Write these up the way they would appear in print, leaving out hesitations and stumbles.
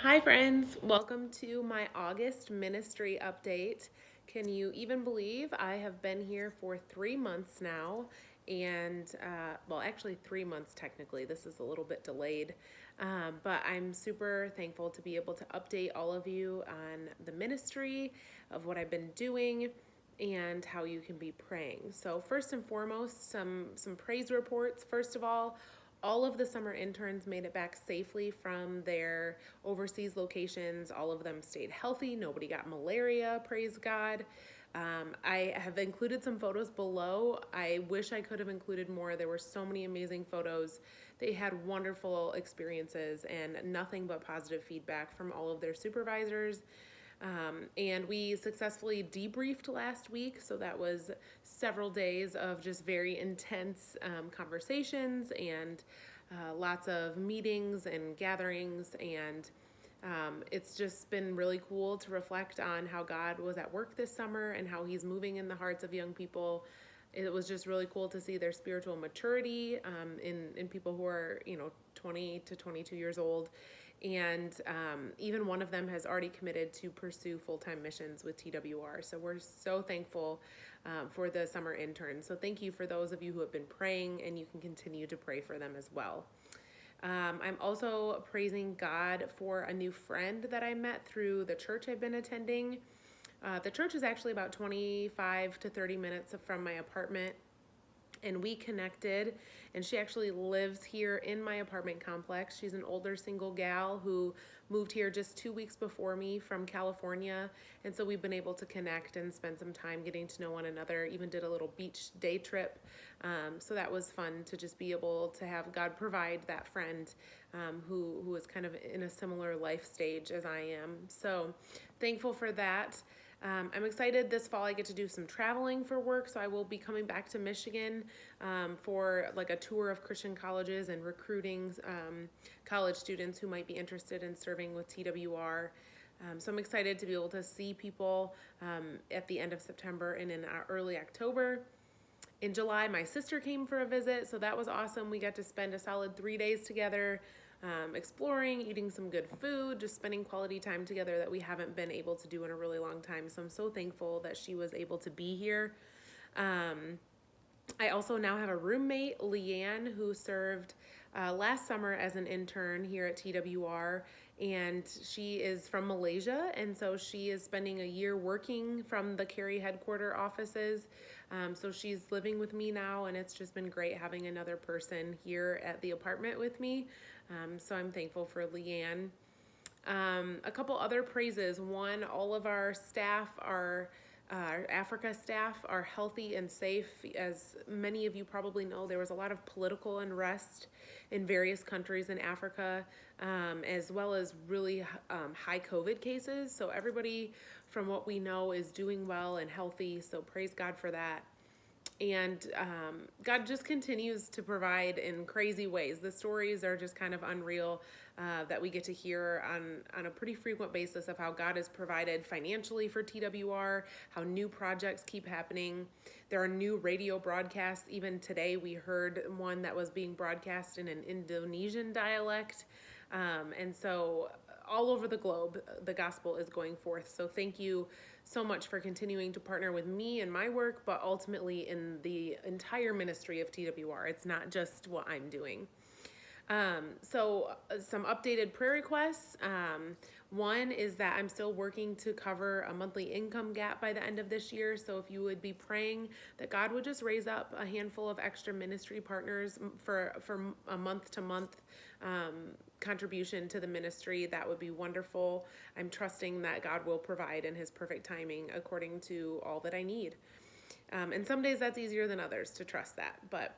Hi, friends. Welcome to my August ministry update. Can you even believe I have been here for 3 months now? And, well, actually, 3 months technically. This is a little bit delayed. But I'm super thankful to be able to update all of you on the ministry, of what I've been doing, and how you can be praying. So, first and foremost, some praise reports. First of all of the summer interns made it back safely from their overseas locations. All of them stayed healthy. Nobody got malaria, praise God. I have included some photos below. I wish I could have included more. There were so many amazing photos. They had wonderful experiences and nothing but positive feedback from all of their supervisors. And we successfully debriefed last week, so that was several days of just very intense conversations and lots of meetings and gatherings. And it's just been really cool to reflect on how God was at work this summer and how He's moving in the hearts of young people. It was just really cool to see their spiritual maturity in people who are 20 to 22 years old, and even one of them has already committed to pursue full-time missions with TWR. So we're so thankful for the summer interns. So thank you for those of you who have been praying, and you can continue to pray for them as well. I'm also praising God for a new friend that I met through the church I've been attending. The church is actually about 25 to 30 minutes from my apartment, and we connected, and she actually lives here in my apartment complex. She's an older single gal who moved here just 2 weeks before me from California, and so we've been able to connect and spend some time getting to know one another. Even did a little beach day trip, so that was fun to just be able to have God provide that friend who is kind of in a similar life stage as I am. So thankful for that. I'm excited this fall I get to do some traveling for work, so I will be coming back to Michigan for like a tour of Christian colleges and recruiting college students who might be interested in serving with TWR. So I'm excited to be able to see people at the end of September and in early October. In July, my sister came for a visit, so that was awesome. We got to spend a solid 3 days together, exploring, eating some good food, just spending quality time together that we haven't been able to do in a really long time. So I'm so thankful that she was able to be here. I also now have a roommate, Leanne, who served last summer as an intern here at TWR, and she is from Malaysia, and so she is spending a year working from the Cary headquarter offices. So she's living with me now, and it's just been great having another person here at the apartment with me. So I'm thankful for Leanne. A couple other praises. One, all of our staff are our Africa staff are healthy and safe. As many of you probably know, there was a lot of political unrest in various countries in Africa, as well as really high COVID cases. So everybody, from what we know, is doing well and healthy. So praise God for that. And God just continues to provide in crazy ways. The stories are just kind of unreal that we get to hear on a pretty frequent basis of how God has provided financially for TWR, how new projects keep happening. There are new radio broadcasts. Even today, we heard one that was being broadcast in an Indonesian dialect. And so all over the globe, the gospel is going forth. So thank you so much for continuing to partner with me and my work, but ultimately in the entire ministry of TWR. It's not just what I'm doing. So some updated prayer requests. One is that I'm still working to cover a monthly income gap by the end of this year. So if you would be praying that God would just raise up a handful of extra ministry partners for a month to month contribution to the ministry, that would be wonderful. I'm trusting that God will provide in His perfect timing according to all that I need. And some days that's easier than others to trust that, but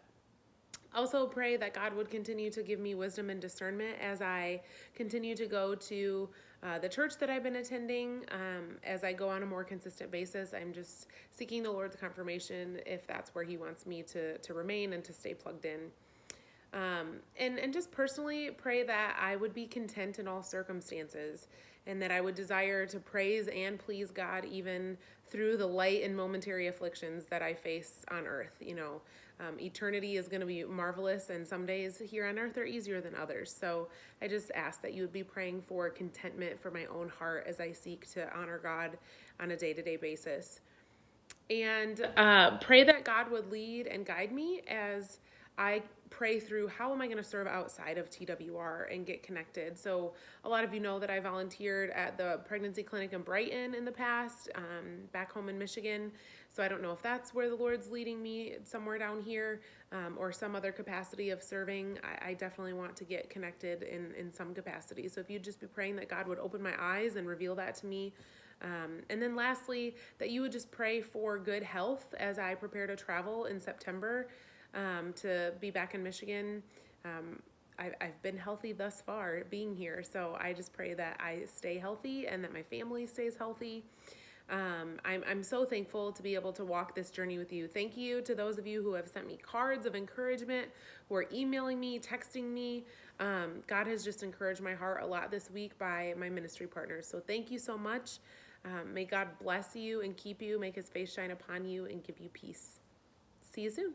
also pray that God would continue to give me wisdom and discernment as I continue to go to the church that I've been attending. As I go on a more consistent basis, I'm just seeking the Lord's confirmation if that's where He wants me to remain and to stay plugged in. And just personally pray that I would be content in all circumstances, and that I would desire to praise and please God even through the light and momentary afflictions that I face on earth. Eternity is going to be marvelous, and some days here on earth are easier than others. So I just ask that you would be praying for contentment for my own heart as I seek to honor God on a day-to-day basis. And pray that God would lead and guide me as I pray through how am I going to serve outside of TWR and get connected. So a lot of you know that I volunteered at the pregnancy clinic in Brighton in the past, back home in Michigan. So I don't know if that's where the Lord's leading me, somewhere down here, or some other capacity of serving. I definitely want to get connected in some capacity. So if you'd just be praying that God would open my eyes and reveal that to me. And then lastly, that you would just pray for good health as I prepare to travel in September to be back in Michigan. I've been healthy thus far being here, so I just pray that I stay healthy and that my family stays healthy. I'm so thankful to be able to walk this journey with you. Thank you to those of you who have sent me cards of encouragement, who are emailing me, texting me. God has just encouraged my heart a lot this week by my ministry partners. So thank you so much. May God bless you and keep you, make his face shine upon you, and give you peace. See you soon.